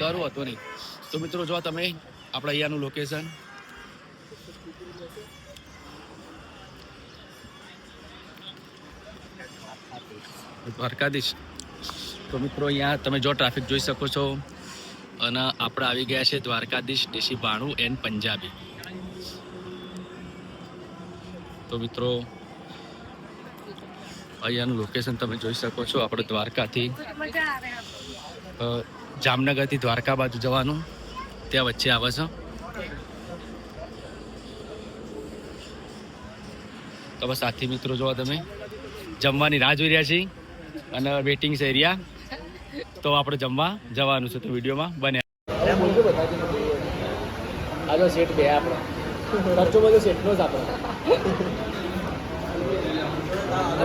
ડર હતો નહીં. તો મિત્રો જો તમે આપણે અહીંયાનું લોકેશન દ્વારકાધીશ. તો મિત્રો અહીંયા તમે જો ટ્રાફિક જોઈ શકો છો અને આપણે આવી ગયા છે દ્વારકાધીશ દેશી ભાણું એન્ડ પંજાબી. તો મિત્રો અહીંયાનું લોકેશન તમે જોઈ શકો છો. આપણે દ્વારકાથી જામનગરથી દ્વારકા બાજુ જવાનું ત્યાં વચ્ચે આવે છે. તો બસ સાથી મિત્રો જોવા તમે જમવાની રાહ જોઈ રહ્યા છીએ અને વેટિંગ છે એરિયા. તો આપણે જમવા જવાનું છે. તો વિડીયોમાં બન્યા. આ સેટ બે આપણો ખર્ચો બધો સેટનો જ આપણો.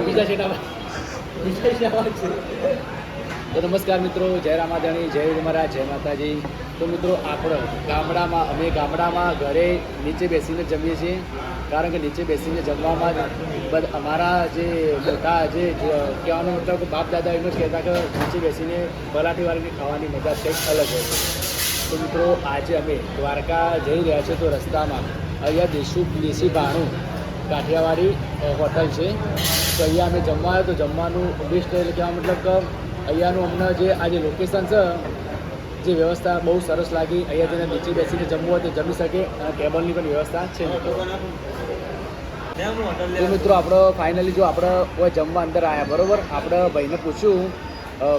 બીજા સેટ તો નમસ્કાર મિત્રો, જય રામાધણી, જય ઉમરા, જય માતાજી. તો મિત્રો આપણે ગામડામાં ઘરે નીચે બેસીને જમીએ છીએ, કારણ કે નીચે બેસીને જમવામાં અમારા જે મોટા જે કહેવાનો મતલબ કે બાપ દાદા એમ જ કહેતા કે નીચે બેસીને પલાઠીવાળીની ખાવાની મજા કંઈક અલગ હોય છે. તો મિત્રો આજે અમે દ્વારકા જઈ રહ્યા છીએ. તો રસ્તામાં અહીંયા દેશી ભાણું કાઠિયાવાડી હોટલ છે. તો અહીંયા અમે જમવા આવ્યો. તો જમવાનું બેસ્ટ એટલે કહેવા મતલબ કે અહીંયાનું અમને જે આ જે લોકેશન છે, જે વ્યવસ્થા બહુ સરસ લાગી. અહીંયા જેને નીચે બેસીને જમવું હોય તો જમી શકે અને ટેબલની પણ વ્યવસ્થા છે. તો મિત્રો આપણે ફાઇનલી જો આપણે કોઈ જમવા અંદર આવ્યા બરાબર, આપણે ભાઈને પૂછ્યું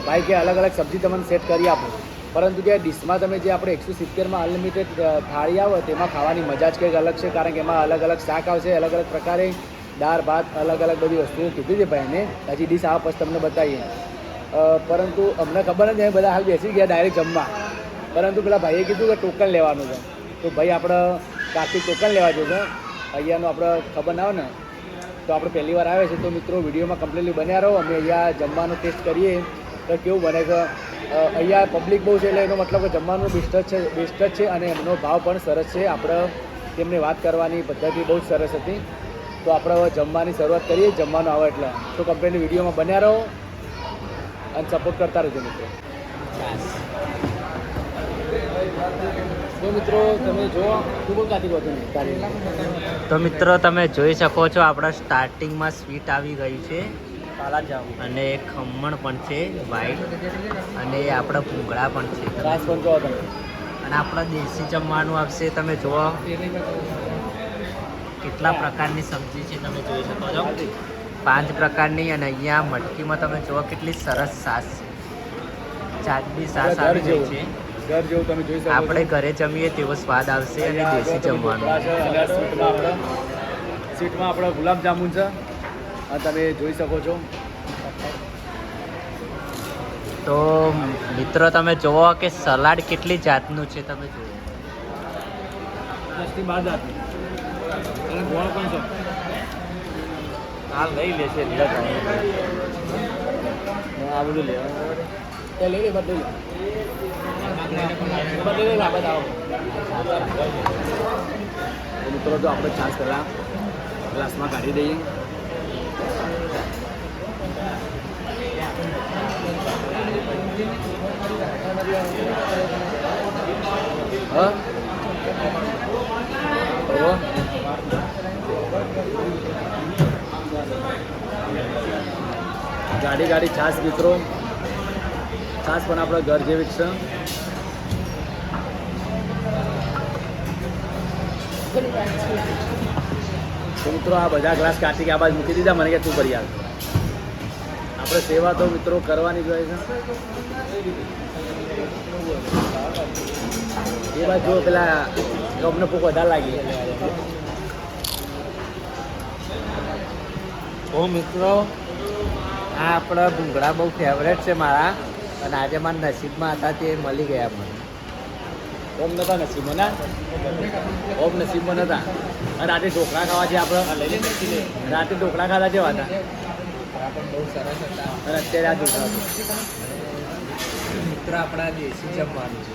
ભાઈ કે અલગ અલગ સબ્જી તમને સેટ કરી આપો, પરંતુ કે ડીશમાં તમે જે આપણે 170માં અનલિમિટેડ થાળી આવે તેમાં ખાવાની મજા જ કંઈક અલગ છે, કારણ કે એમાં અલગ અલગ શાક આવશે, અલગ અલગ પ્રકારે દાળ ભાત અલગ અલગ બધી વસ્તુઓ કીધી છે ભાઈને. હજી ડીશ આવે પછી તમને બતાવીએ. પરંતુ અમને ખબર નથી, બધા હાલ બેસી ગયા ડાયરેક્ટ જમવા. પરંતુ પેલા ભાઈએ કીધું કે ટોકન લેવાનું છે. તો ભાઈ આપણે કાર્તિક ટોકન લેવા જોઈએ. અહીંયાનું આપણે ખબર ના હોય ને, તો આપણે પહેલી વાર આવે છે. તો મિત્રો વિડીયોમાં કમ્પ્લીટલી બન્યા રહો. અમે અહીંયા જમવાનો ટેસ્ટ કરીએ તો કેવું બને છે. અહીંયા પબ્લિક બહુ છે એટલે એનો મતલબ કે જમવાનું બેસ્ટ જ છે અને એમનો ભાવ પણ સરસ છે. આપણે તેમને વાત કરવાની પદ્ધતિ બહુ જ સરસ હતી. તો આપણે હવે જમવાની શરૂઆત કરીએ. જમવાનું આવે એટલે તો કમ્પ્લીટલી વિડીયોમાં બન્યા રહો અને સપોર્ટ કરતા રહેજો મિત્રો. તો મિત્રો તમે જો ખૂબ કાઢી ગયો. તો મિત્રો તમે જોઈ શકો છો આપણા સ્ટાર્ટિંગમાં સ્વીટ આવી ગઈ છે અને ખમણ પણ છે વ્હાઈટ, અને આપણા ભૂંગળા પણ છે. ખાસ પણ જો તમે અને આપણા દેશી જમવાનું આવશે. તમે જુઓ કેટલા પ્રકારની સબ્જી છે, તમે જોઈ શકો છો 5 પ્રકારની. અને અહીંયા મટકીમાં તમે જુઓ કેટલી સરસ સાસ છે, ચાટની સાસ આવી ગઈ છે. ઘર જેવું તમે જોઈ શકો. આપણે ઘરે જમીએ તેવો સ્વાદ આવશે અને દેશી જમવાનું. સ્વીટમાં આપણે ગુલાબ જામુન છે અને તમે જોઈ શકો છો. તો મિત્રો તમે જુઓ કે સલાડ કેટલી જાતનું છે, તમે જુઓ 10 થી 12 જાતનું અને ગોળ પણ છે. હાલ લઈ લેશે આ બધું લેવાનું તે લઈ લે, બધું મિત્રો તો આપણે છાશ પહેલાં ગ્લાસમાં કાઢી દઈએ. હા ગાડી છાશ મિત્રો. છાશ પણ આપણે ઘર જેવી જ છે. તો મિત્રો આ બધા ગ્લાસ કાઢી કે આ બાજુ મૂકી દીધા. મને કે તું કરી આવ. આપણે સેવા તો મિત્રો કરવાની જ હોય છે. એ બાજુ જો પેલા ગમને ભૂખ વધારે લાગી. ઓ મિત્રો આ આપણા ભૂંગળા બહુ ફેવરેટ છે મારા, અને આજે મારા નસીબમાં હતા તે મળી ગયા મને. ઓમ નતા નસીબમાં ના, ઓમ નસીબમાં નતા. અને રાતે ઢોકળા ખાવા છે આપણે. રાતે ઢોકળા ખાધા જેવા હતા, બહુ સરસ હતા. અને અત્યારે આ ઢોકળા મિત્ર આપણા દેશી જમવાનું છે,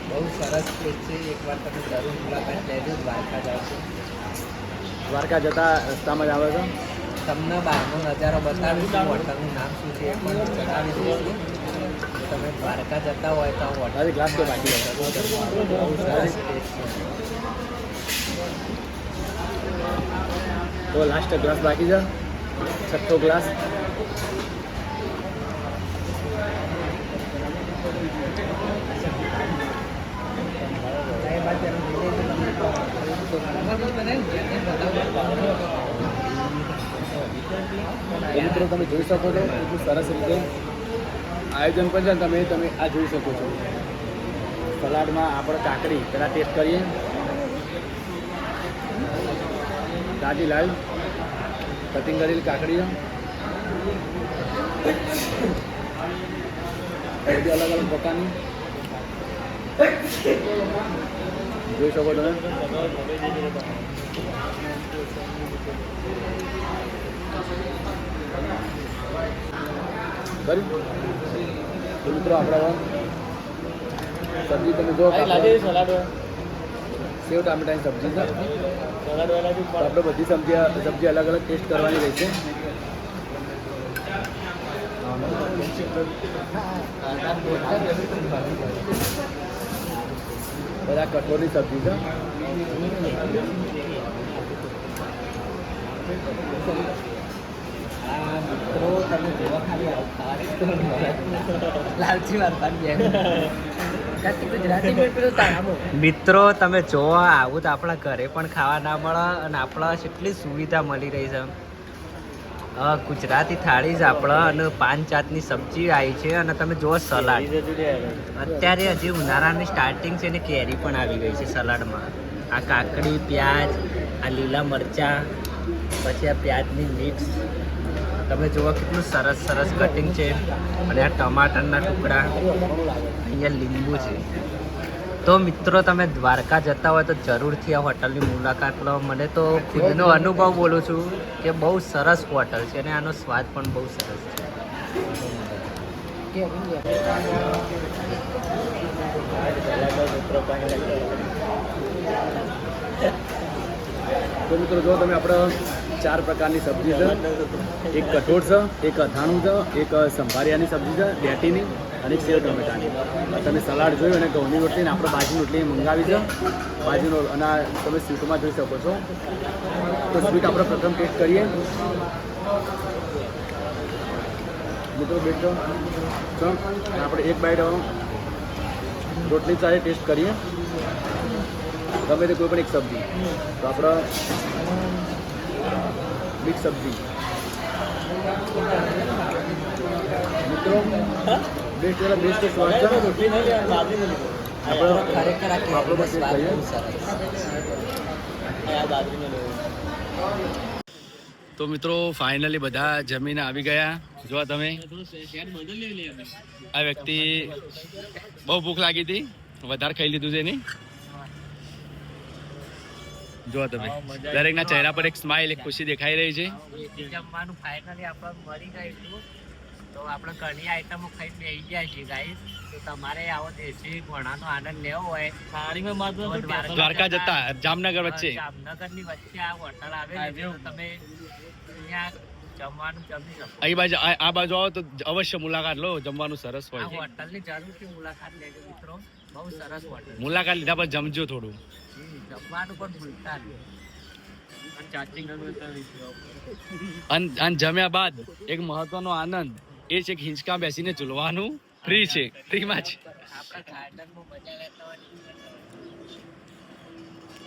બહુ સરસ પ્લેસ છે. એકવાર તમે જરૂર મુલાકાત લેજો. દ્વારકા જાઓ છો, દ્વારકા જતા રસ્તામાં જ આવે છે. તમને બહારનો નજારો બતાવીશું, હોટલનું નામ શું છે એ પણ જણાવી દઈશું. તમે દ્વારકા જતા હોય તો આ દાદી ગ્લાસ તો બાકી છે. બહુ સરસ ટેસ્ટ છે. તો લાસ્ટ ગ્લાસ બાકી છે, છઠ્ઠો ગ્લાસ. તો મિત્રો તમે જોઈ શકો છો એટલું સરસ રીતે આયોજન પણ છે ને તમે આ જોઈ શકો છો. સલાડમાં આપણે કાકડી પહેલાં ટેસ્ટ કરીએ. તાજી લાઈવ કટિંગ કરેલી કાકડી બધી અલગ અલગ પ્રકારની જોઈ શકો તમે. કરી તો મિત્રો આપણે સબ્જી તમે જો સેવ ટામેટાની સબ્જી છે. તો આપણે બધી સબ્જી અલગ અલગ ટેસ્ટ કરવાની રહેશે. બધા કઠોળની સબ્જી છે. મિત્રો તમે જોવા ખાલી લાલચી મિત્રો તમે જોવા આવું તો આપણા ઘરે પણ ખાવા ના મળે અને આપણા કેટલી સુવિધા મળી રહી છે. ગુજરાતી થાળી જ આપણા અને 5 જાતની સબ્જી આવી છે અને તમે જુઓ સલાડ. અત્યારે હજી ઉનાળાની સ્ટાર્ટિંગ છે ને કેરી પણ આવી ગઈ છે સલાડમાં. આ કાકડી, પ્યાજ, આ લીલા મરચાં, પછી આ પ્યાજની મિક્સ. તમે જુઓ કેટલું સરસ સરસ કટિંગ છે અને આ ટમાટરના ટુકડા, અહીંયા લીંબુ છે. તો મિત્રો તમે દ્વારકા જતા હોય તો જરૂરથી આ હોટલની મુલાકાત લો. મને તો ખુદનો અનુભવ બોલું છું કે બહુ સરસ હોટલ છે અને આનો સ્વાદ પણ બહુ સરસ છે. તો મિત્રો જો તમે આપણે 4 પ્રકારની સબ્જી છે. એક કઠોળ છે, એક અથાણું છે, એક સંભારિયાની સબ્જી છે બેટીની અને એક સેવ ટમેટાની. તમે સલાડ જોયું અને ઘઉંની રોટલી ને આપણે બાજરીની રોટલી મંગાવી છે. બાજરીનો અને આ તમે સ્વીટમાં જોઈ શકો છો. તો સ્વીટ આપણે પ્રથમ ટેસ્ટ કરીએ. મિત્રો બેઠો છો આપણે એક બાઈટ રોટલી સાથે ટેસ્ટ કરીએ. ગમે તે કોઈ પણ એક સબ્જી. તો આપણે મિક્સ સબ્જી મિત્રો બેસ્ટ સ્વાદ છે. ખરેખર આ કેરીનો સ્વાદ બહુ સરસ. તો મિત્રો ફાઇનલી બધા જમીને આવી ગયા. જો તમે આ વ્યક્તિ બહુ ભૂખ લાગી હતી, વધારે ખાઈ લીધું છે નહીં. જો તમે દરેકના ચહેરા પર એક સ્માઇલ, એક ખુશી દેખાઈ રહી છે. જમવાનું ફાઇનલી આપણે મળી ગયું. તો આપણે ઘણી આઈટમો ખાઈ બેસી ગયા છીએ ગાઈસ. તો તમારે આવો દેશી ઘોડાનો આનંદ લેવો હોય દ્વારકા જતા જામનગર વચ્ચે જામનગરની વચ્ચે આ હોટલ આવેલી છે. તો તમે અહીંયા જમવાનું જમી શકો. અહીં બાજુ આ બાજુ આવો તો અવશ્ય મુલાકાત લો. જમવાનું સરસ હોય આ છે. હોટલની જરૂરથી મુલાકાત લેજો મિત્રો. બહુ સરસ હોટલ. મુલાકાત લીધા પર જમજો થોડું. જમવાનું પણ ભૂલતા નહીં. અને જમ્યા બાદ એક મહત્વનો આનંદ એ છે કે હિંચકા બેસીને ઝૂલવાનું ફ્રી છે. ફ્રીમાં જ. આપણા ગાર્ડનમાં મજા લેતા હોય.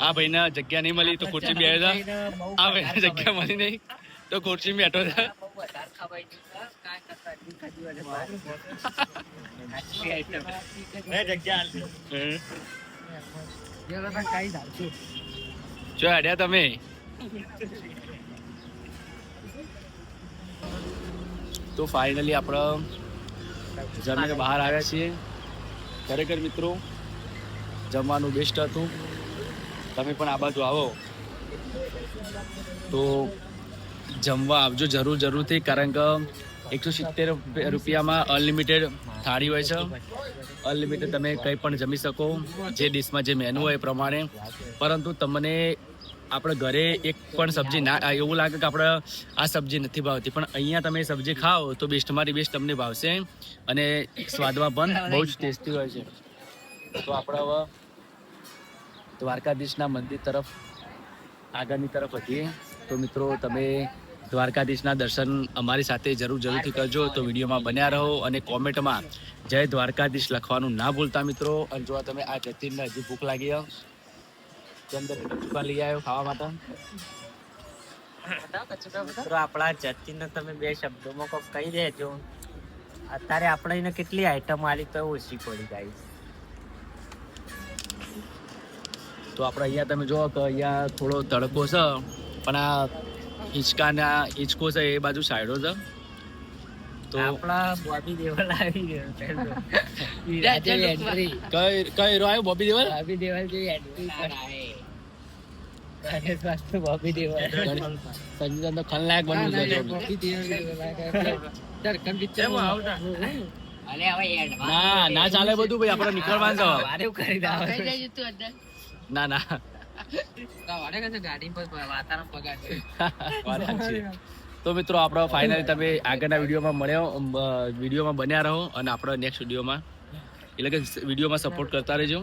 આ ભાઈને જગ્યા નહીં મળી તો ખુરશી બેઠા. આ ભાઈને જગ્યા મળી નહીં તો ખુરશી બેઠો છે. બહુ વધારે ખવાઈ ગયું. કાંઈ કરતા નહીં ખાધું. જો અડ્યા તમે. તો ફાઇનલી આપણે જમીને બહાર આવ્યા છીએ. ખરેખર મિત્રો જમવાનું બેસ્ટ હતું. તમે પણ આ બાજુ આવો તો જમવા આવજો જરૂરથી. કારણ કે 170 રૂપિયામાં અનલિમિટેડ થાળી હોય છે. અનલિમિટેડ તમે કંઈ પણ જમી શકો જે ડિશમાં જે મેનુ હોય એ પ્રમાણે. પરંતુ તમને આપણે ઘરે એક પણ સબ્જી ના એવું લાગે કે આપણે આ સબ્જી નથી ભાવતી, પણ અહીંયા તમે સબ્જી ખાઓ તો બેસ્ટમાંથી બેસ્ટ તમને ભાવશે અને સ્વાદમાં પણ બહુ જ ટેસ્ટી હોય છે. તો આપણે હવે દ્વારકાધીશના મંદિર તરફ આગળની તરફ વધીએ. તો મિત્રો તમે દ્વારકાધીશના દર્શન અમારી સાથે જરૂરથી કરજો. તો વિડીયોમાં બન્યા રહો અને કોમેન્ટમાં જય દ્વારકાધીશ લખવાનું ના ભૂલતા મિત્રો. અને જો તમે આ જતીનને હજી ભૂખ લાગી હોય અંદર દુકાન લઈ આવ્યો ખાવા માટે. મિત્રો આપણા જતીનને તમે 2 શબ્દોમાં કોક કહી દેજો. અત્યારે આપણે એને કેટલી આઈટમ આલી તો ઓછી પડી જાય. તો આપણે અહીંયા તમે જો કે અહીંયા થોડો તડકો છે, પણ આ હિંચકો છે એ બાજુ સાઈડો છે. તો આપણા બોબી દેવલ આવી ગયો કઈ હીરો આવ્યો? બોબી દેવલ. બોબી દેવલ જેવી એન્ટ્રી ગણેશ વાસ્તુ બોબી દેવલ સંજય તો ખલનાયક બન્યું છે. બોબી દેવલ દરકન પિક્ચર માં આવતા અલે હવે એડ ના ચાલે બધું ભાઈ, આપણે નીકળવાનું છે. વારે કરી દાવ ના ગાડી પર વાતાવરણ બગાડે. તો મિત્રો આપણે ફાઇનલી તમે આગળના વિડીયોમાં બન્યા રહો અને આપણે નેક્સ્ટ વિડીયોમાં એટલે કે વિડીયોમાં સપોર્ટ કરતા રહેજો.